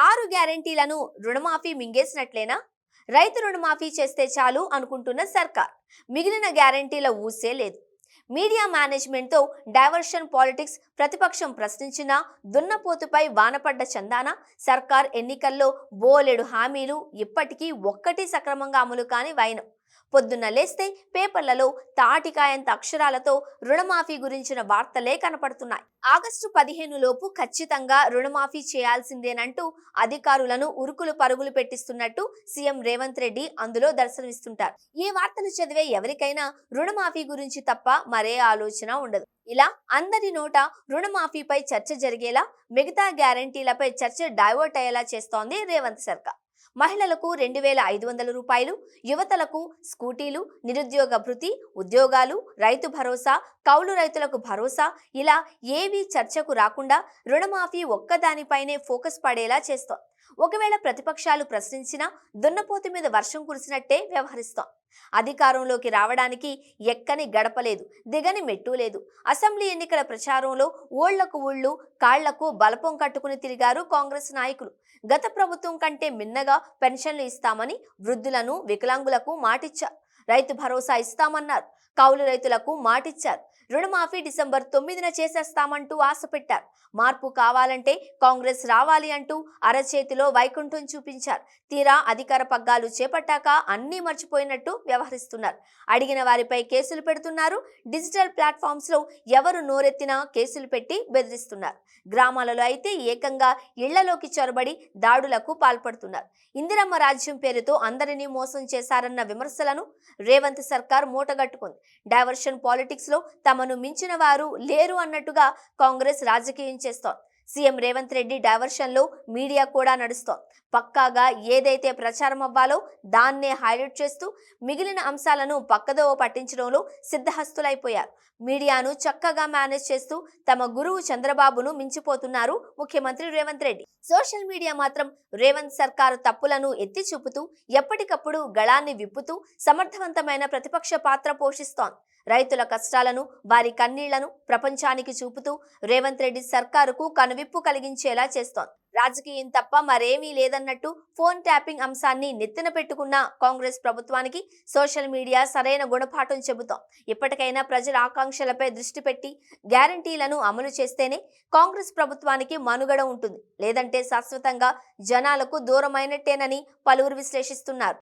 6 గ్యారెంటీలను రుణమాఫీ మింగేసినట్లేనా? రైతు రుణమాఫీ చేస్తే చాలు అనుకుంటున్న సర్కార్ మిగిలిన గ్యారెంటీల ఊసే లేదు. మీడియా మేనేజ్మెంట్తో డైవర్షన్ పాలిటిక్స్ ప్రతిపక్షం ప్రశ్నించినా దున్నపోతుపై వానపడ్డ చందాన సర్కార్ ఎన్నికల్లో బోలెడు హామీలు ఇప్పటికీ ఒక్కటి సక్రమంగా అమలు కాని వైనం. పొద్దున్న లేస్తే పేపర్లలో తాటికాయంత అక్షరాలతో రుణమాఫీ గురించిన వార్తలే కనపడుతున్నాయి. ఆగస్టు 15 లోపు ఖచ్చితంగా రుణమాఫీ చేయాల్సిందేనంటూ అధికారులను ఉరుకులు పరుగులు పెట్టిస్తున్నట్టు సీఎం రేవంత్ రెడ్డి అందులో దర్శనమిస్తుంటారు. ఈ వార్తలు చదివే ఎవరికైనా రుణమాఫీ గురించి తప్ప మరే ఆలోచన ఉండదు. ఇలా అందరి నోట రుణమాఫీపై చర్చ జరిగేలా మిగతా గ్యారంటీలపై చర్చ డైవర్ట్ అయ్యేలా చేస్తోంది రేవంత్ సర్కార్. మహిళలకు 2500 రూపాయలు, యువతలకు స్కూటీలు, నిరుద్యోగ భృతి, ఉద్యోగాలు, రైతు భరోసా, కౌలు రైతులకు భరోసా ఇలా ఏవీ చర్చకు రాకుండా రుణమాఫీ ఒక్కదానిపైనే ఫోకస్ పడేలా చేస్తోంది. ఒకవేళ ప్రతిపక్షాలు ప్రశ్నించినా దున్నపోతు మీద వర్షం కురిసినట్టే వ్యవహరిస్తాం. అధికారంలోకి రావడానికి ఎక్కని గడపలేదు, దిగని మెట్టు లేదు. అసెంబ్లీ ఎన్నికల ప్రచారంలో ఊళ్లకు ఊళ్ళు కాళ్లకు బలపం కట్టుకుని తిరిగారు కాంగ్రెస్ నాయకులు. గత ప్రభుత్వం కంటే మిన్నగా పెన్షన్లు ఇస్తామని వృద్ధులను, వికలాంగులకు మాటిచ్చారు. రైతు భరోసా ఇస్తామన్నారు. కౌలు రైతులకు మాటిచ్చారు. రుణమాఫీ డిసెంబర్ 9న చేసేస్తామంటూ ఆశ పెట్టారు. మార్పు కావాలంటే కాంగ్రెస్ రావాలి అంటూ అరచేతిలో వైకుంఠం చూపించారు. తీరా అధికార పగ్గాలు చేపట్టాక అన్నీ మర్చిపోయినట్టు వ్యవహరిస్తున్నారు. అడిగిన వారిపై కేసులు పెడుతున్నారు. డిజిటల్ ప్లాట్ఫామ్స్ లో ఎవరు నోరెత్తినా కేసులు పెట్టి బెదిరిస్తున్నారు. గ్రామాలలో అయితే ఏకంగా ఇళ్లలోకి చొరబడి దాడులకు పాల్పడుతున్నారు. ఇందిరమ్మ రాజ్యం పేరుతో అందరినీ మోసం చేశారన్న విమర్శలను రేవంత్ సర్కార్ మూటగట్టుకుంది. డైవర్షన్ పాలిటిక్స్ లో తమను మించిన వారు లేరు అన్నట్టుగా కాంగ్రెస్ రాజకీయం చేస్తోంది. సీఎం రేవంత్ రెడ్డి డైవర్షన్ లో మీడియా కూడా నడుస్తోంది. పక్కాగా ఏదైతే ప్రచారం అవ్వాలో దాన్నే హైలైట్ చేస్తూ మిగిలిన అంశాలను పక్కదోవ పట్టించడంలో సిద్ధహస్తులైపోయారు. మీడియాను చక్కగా మేనేజ్ చేస్తూ తమ గురువు చంద్రబాబును మించిపోతున్నారు ముఖ్యమంత్రి రేవంత్ రెడ్డి. సోషల్ మీడియా మాత్రం రేవంత్ సర్కారు తప్పులను ఎత్తి చూపుతూ ఎప్పటికప్పుడు గళాన్ని విప్పుతూ సమర్థవంతమైన ప్రతిపక్ష పాత్ర పోషిస్తోంది. రైతుల కష్టాలను, వారి కన్నీళ్లను ప్రపంచానికి చూపుతూ రేవంత్ రెడ్డి సర్కారుకు కనువిప్పు కలిగించేలా చేస్తోంది. రాజకీయం తప్ప మరేమీ లేదన్నట్టు ఫోన్ ట్యాపింగ్ అంశాన్ని నెత్తిన పెట్టుకున్న కాంగ్రెస్ ప్రభుత్వానికి సోషల్ మీడియా సరైన గుణపాఠం చెబుతాం. ఇప్పటికైనా ప్రజల ఆకాంక్షలపై దృష్టి పెట్టి గ్యారంటీలను అమలు చేస్తేనే కాంగ్రెస్ ప్రభుత్వానికి మనుగడ ఉంటుంది. లేదంటే శాశ్వతంగా జనాలకు దూరమైనట్టేనని పలువురు విశ్లేషిస్తున్నారు.